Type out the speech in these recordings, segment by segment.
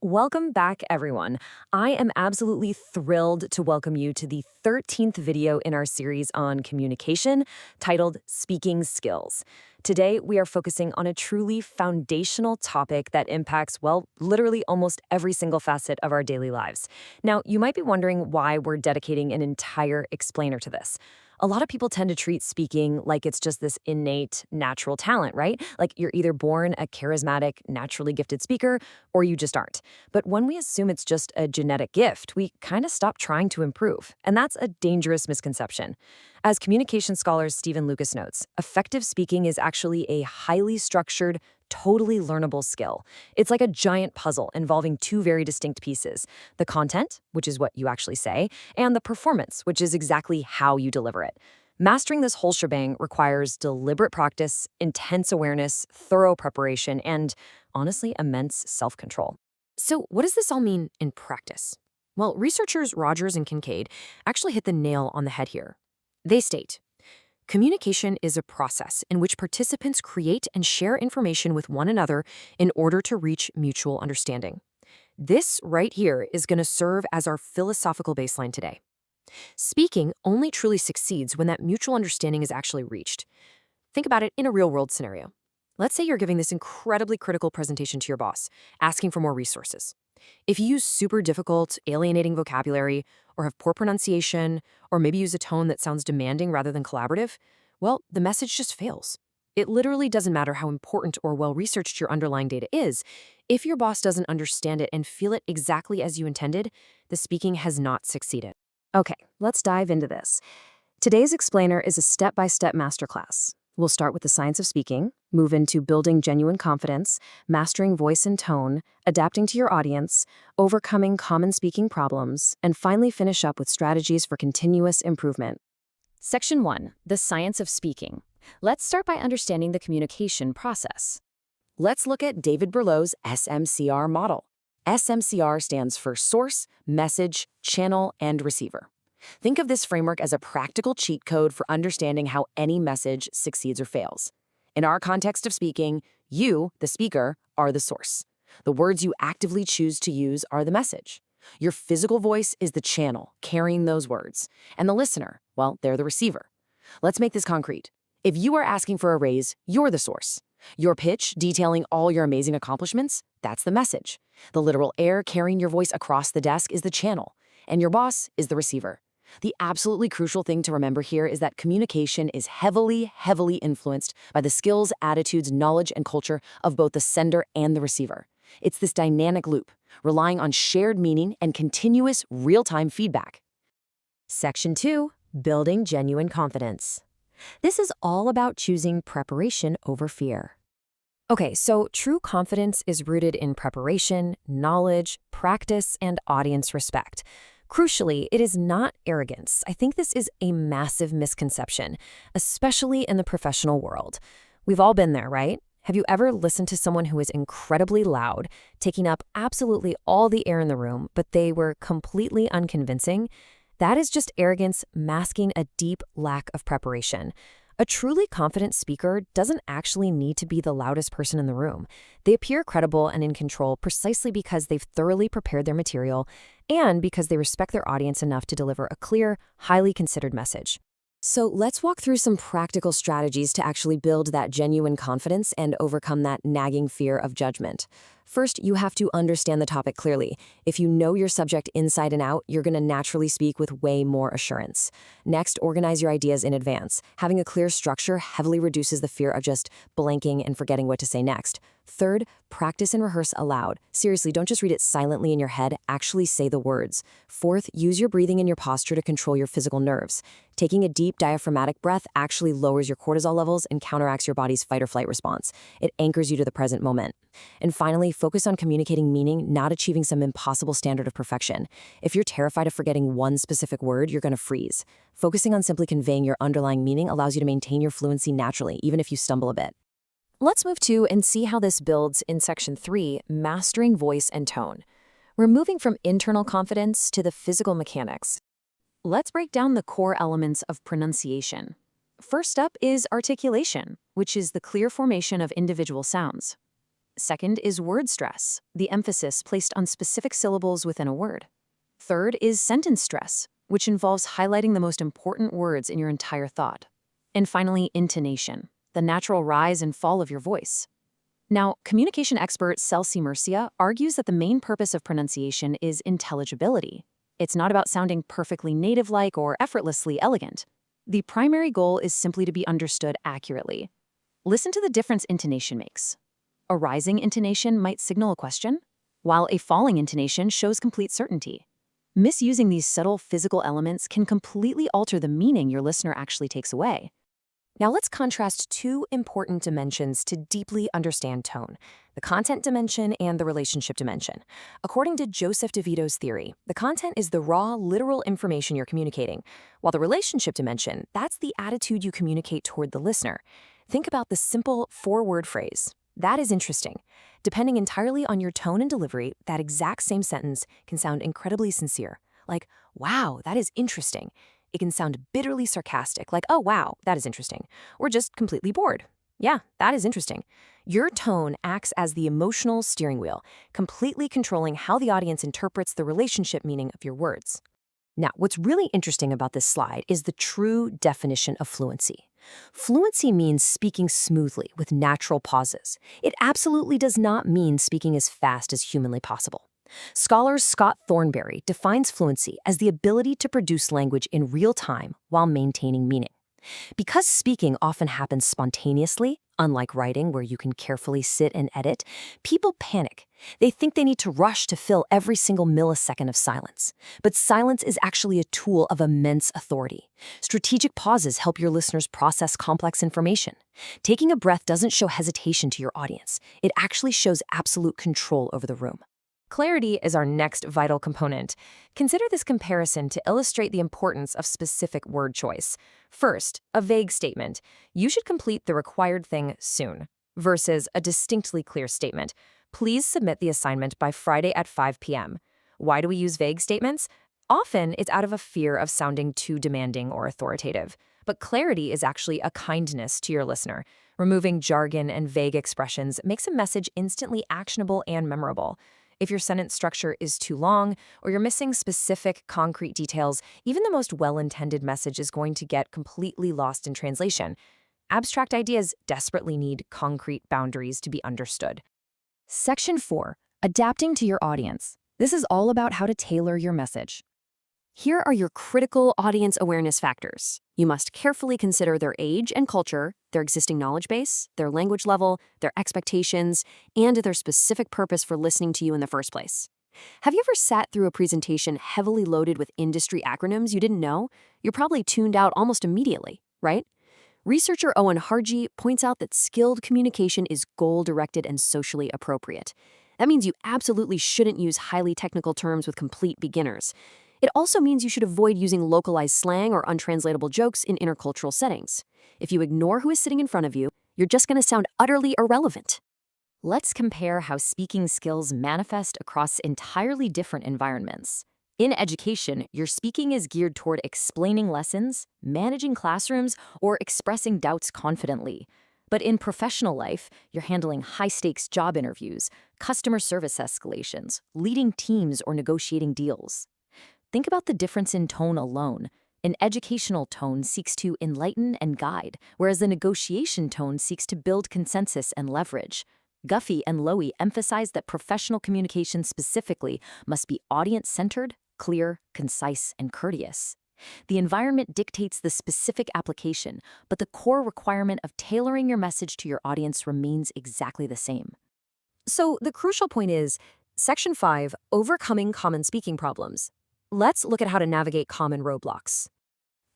Welcome back, everyone. I am absolutely thrilled to welcome you to the 13th video in our series on communication titled Speaking Skills. Today, we are focusing on a truly foundational topic that impacts, well, literally almost every single facet of our daily lives. Now, you might be wondering why we're dedicating an entire explainer to this. A lot of people tend to treat speaking like it's just this innate, natural talent, right? Like you're either born a charismatic, naturally gifted speaker, or you just aren't. But when we assume it's just a genetic gift, we kind of stop trying to improve. And that's a dangerous misconception. As communication scholar Stephen Lucas notes, effective speaking is actually a highly structured, totally learnable skill. It's like a giant puzzle involving two very distinct pieces: the content, which is what you actually say, and the performance, which is exactly how you deliver it. Mastering this whole shebang requires deliberate practice, intense awareness, thorough preparation, and honestly, immense self-control. So, what does this all mean in practice? Well, researchers Rogers and Kincaid actually hit the nail on the head here. They state, communication is a process in which participants create and share information with one another in order to reach mutual understanding. This right here is going to serve as our philosophical baseline today. Speaking only truly succeeds when that mutual understanding is actually reached. Think about it in a real-world scenario. Let's say you're giving this incredibly critical presentation to your boss, asking for more resources. If you use super difficult, alienating vocabulary, or have poor pronunciation, or maybe use a tone that sounds demanding rather than collaborative, well, the message just fails. It literally doesn't matter how important or well-researched your underlying data is. If your boss doesn't understand it and feel it exactly as you intended, the speaking has not succeeded. Okay, let's dive into this. Today's explainer is a step-by-step masterclass. We'll start with the science of speaking, move into building genuine confidence, mastering voice and tone, adapting to your audience, overcoming common speaking problems, and finally finish up with strategies for continuous improvement. Section 1. The science of speaking. Let's start by understanding the communication process. Let's look at David Berlow's SMCR model. SMCR stands for source, message, channel, and receiver. Think of this framework as a practical cheat code for understanding how any message succeeds or fails. In our context of speaking, you, the speaker, are the source. The words you actively choose to use are the message. Your physical voice is the channel carrying those words. And the listener, well, they're the receiver. Let's make this concrete. If you are asking for a raise, you're the source. Your pitch, detailing all your amazing accomplishments, that's the message. The literal air carrying your voice across the desk is the channel. And your boss is the receiver. The absolutely crucial thing to remember here is that communication is heavily influenced by the skills, attitudes, knowledge, and culture of both the sender and the receiver. It's this dynamic loop, relying on shared meaning and continuous real-time feedback. Section 2. Building genuine confidence. This is all about choosing preparation over fear. Okay, so true confidence is rooted in preparation, knowledge, practice, and audience respect. Crucially, it is not arrogance. I think this is a massive misconception, especially in the professional world. We've all been there, right? Have you ever listened to someone who is incredibly loud, taking up absolutely all the air in the room, but they were completely unconvincing? That is just arrogance masking a deep lack of preparation. A truly confident speaker doesn't actually need to be the loudest person in the room. They appear credible and in control precisely because they've thoroughly prepared their material and because they respect their audience enough to deliver a clear, highly considered message. So let's walk through some practical strategies to actually build that genuine confidence and overcome that nagging fear of judgment. First, you have to understand the topic clearly. If you know your subject inside and out, you're going to naturally speak with way more assurance. Next, organize your ideas in advance. Having a clear structure heavily reduces the fear of just blanking and forgetting what to say next. Third, practice and rehearse aloud. Seriously, don't just read it silently in your head, actually say the words. Fourth, use your breathing and your posture to control your physical nerves. Taking a deep diaphragmatic breath actually lowers your cortisol levels and counteracts your body's fight or flight response. It anchors you to the present moment. And finally, focus on communicating meaning, not achieving some impossible standard of perfection. If you're terrified of forgetting one specific word, you're going to freeze. Focusing on simply conveying your underlying meaning allows you to maintain your fluency naturally, even if you stumble a bit. Let's move to and see how this builds in Section 3, Mastering Voice and Tone. We're moving from internal confidence to the physical mechanics. Let's break down the core elements of pronunciation. First up is articulation, which is the clear formation of individual sounds. Second is word stress, the emphasis placed on specific syllables within a word. Third is sentence stress, which involves highlighting the most important words in your entire thought. And finally, intonation, the natural rise and fall of your voice. Now, communication expert Celsi Murcia argues that the main purpose of pronunciation is intelligibility. It's not about sounding perfectly native-like or effortlessly elegant. The primary goal is simply to be understood accurately. Listen to the difference intonation makes. A rising intonation might signal a question, while a falling intonation shows complete certainty. Misusing these subtle physical elements can completely alter the meaning your listener actually takes away. Now let's contrast two important dimensions to deeply understand tone: the content dimension and the relationship dimension. According to Joseph DeVito's theory, the content is the raw, literal information you're communicating, while the relationship dimension, that's the attitude you communicate toward the listener. Think about the simple four-word phrase, "That is interesting." Depending entirely on your tone and delivery, that exact same sentence can sound incredibly sincere, like, "Wow, that is interesting." It can sound bitterly sarcastic, like, "Oh, wow, that is interesting," or just completely bored. "Yeah, that is interesting." Your tone acts as the emotional steering wheel, completely controlling how the audience interprets the relationship meaning of your words. Now, what's really interesting about this slide is the true definition of fluency. Fluency means speaking smoothly with natural pauses. It absolutely does not mean speaking as fast as humanly possible. Scholar Scott Thornberry defines fluency as the ability to produce language in real time while maintaining meaning. Because speaking often happens spontaneously, unlike writing where you can carefully sit and edit, people panic. They think they need to rush to fill every single millisecond of silence. But silence is actually a tool of immense authority. Strategic pauses help your listeners process complex information. Taking a breath doesn't show hesitation to your audience. It actually shows absolute control over the room. Clarity is our next vital component. Consider this comparison to illustrate the importance of specific word choice. First, a vague statement, "You should complete the required thing soon," versus a distinctly clear statement, "Please submit the assignment by Friday at 5 p.m. Why do we use vague statements? Often, it's out of a fear of sounding too demanding or authoritative. But clarity is actually a kindness to your listener. Removing jargon and vague expressions makes a message instantly actionable and memorable. If your sentence structure is too long, or you're missing specific, concrete details, even the most well-intended message is going to get completely lost in translation. Abstract ideas desperately need concrete boundaries to be understood. Section 4. Adapting to your audience. This is all about how to tailor your message. Here are your critical audience awareness factors. You must carefully consider their age and culture, their existing knowledge base, their language level, their expectations, and their specific purpose for listening to you in the first place. Have you ever sat through a presentation heavily loaded with industry acronyms you didn't know? You're probably tuned out almost immediately, right? Researcher Owen Harji points out that skilled communication is goal-directed and socially appropriate. That means you absolutely shouldn't use highly technical terms with complete beginners. It also means you should avoid using localized slang or untranslatable jokes in intercultural settings. If you ignore who is sitting in front of you, you're just going to sound utterly irrelevant. Let's compare how speaking skills manifest across entirely different environments. In education, your speaking is geared toward explaining lessons, managing classrooms, or expressing doubts confidently. But in professional life, you're handling high-stakes job interviews, customer service escalations, leading teams, or negotiating deals. Think about the difference in tone alone. An educational tone seeks to enlighten and guide, whereas the negotiation tone seeks to build consensus and leverage. Guffey and Lowy emphasize that professional communication specifically must be audience-centered, clear, concise, and courteous. The environment dictates the specific application, but the core requirement of tailoring your message to your audience remains exactly the same. So the crucial point is, Section 5, Overcoming Common Speaking Problems. Let's look at how to navigate common roadblocks.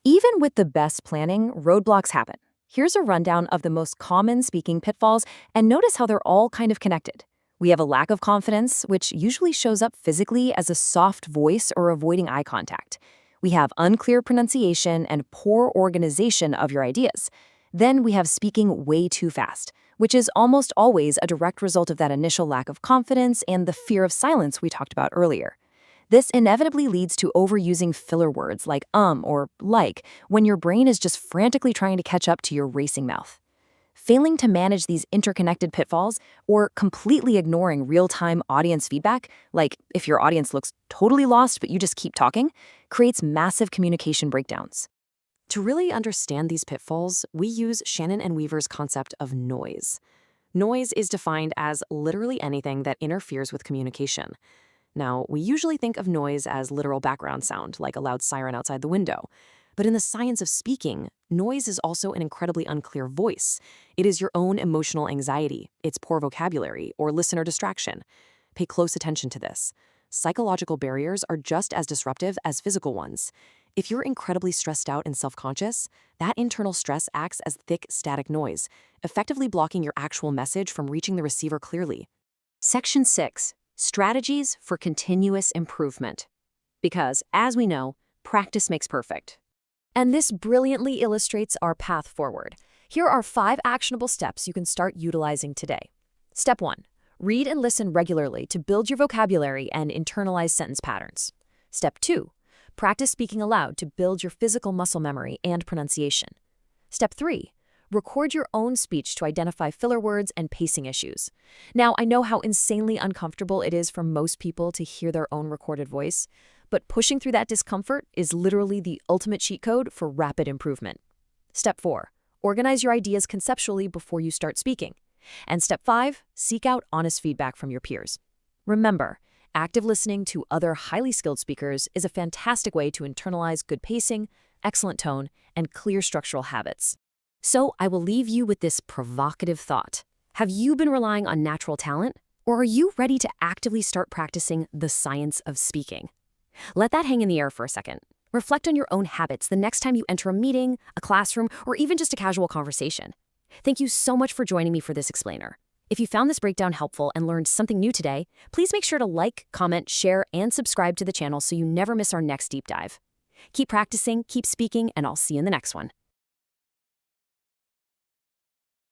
Even with the best planning, roadblocks happen. Here's a rundown of the most common speaking pitfalls, and notice how they're all kind of connected. We have a lack of confidence, which usually shows up physically as a soft voice or avoiding eye contact. We have unclear pronunciation and poor organization of your ideas. Then we have speaking way too fast, which is almost always a direct result of that initial lack of confidence and the fear of silence we talked about earlier. This inevitably leads to overusing filler words like or like when your brain is just frantically trying to catch up to your racing mouth. Failing to manage these interconnected pitfalls or completely ignoring real-time audience feedback, like if your audience looks totally lost but you just keep talking, creates massive communication breakdowns. To really understand these pitfalls, we use Shannon and Weaver's concept of noise. Noise is defined as literally anything that interferes with communication. Now, we usually think of noise as literal background sound, like a loud siren outside the window. But in the science of speaking, noise is also an incredibly unclear voice. It is your own emotional anxiety, its poor vocabulary, or listener distraction. Pay close attention to this. Psychological barriers are just as disruptive as physical ones. If you're incredibly stressed out and self-conscious, that internal stress acts as thick, static noise, effectively blocking your actual message from reaching the receiver clearly. Section 6. Strategies for continuous improvement. Because, as we know, practice makes perfect. And this brilliantly illustrates our path forward. Here are 5 actionable steps you can start utilizing today. Step 1. Read and listen regularly to build your vocabulary and internalize sentence patterns. Step 2. Practice speaking aloud to build your physical muscle memory and pronunciation. Step 3. Record your own speech to identify filler words and pacing issues. Now, I know how insanely uncomfortable it is for most people to hear their own recorded voice, but pushing through that discomfort is literally the ultimate cheat code for rapid improvement. Step 4. Organize your ideas conceptually before you start speaking. And Step 5. Seek out honest feedback from your peers. Remember, active listening to other highly skilled speakers is a fantastic way to internalize good pacing, excellent tone, and clear structural habits. So I will leave you with this provocative thought. Have you been relying on natural talent, or are you ready to actively start practicing the science of speaking? Let that hang in the air for a second. Reflect on your own habits the next time you enter a meeting, a classroom, or even just a casual conversation. Thank you so much for joining me for this explainer. If you found this breakdown helpful and learned something new today, please make sure to like, comment, share, and subscribe to the channel so you never miss our next deep dive. Keep practicing, keep speaking, and I'll see you in the next one.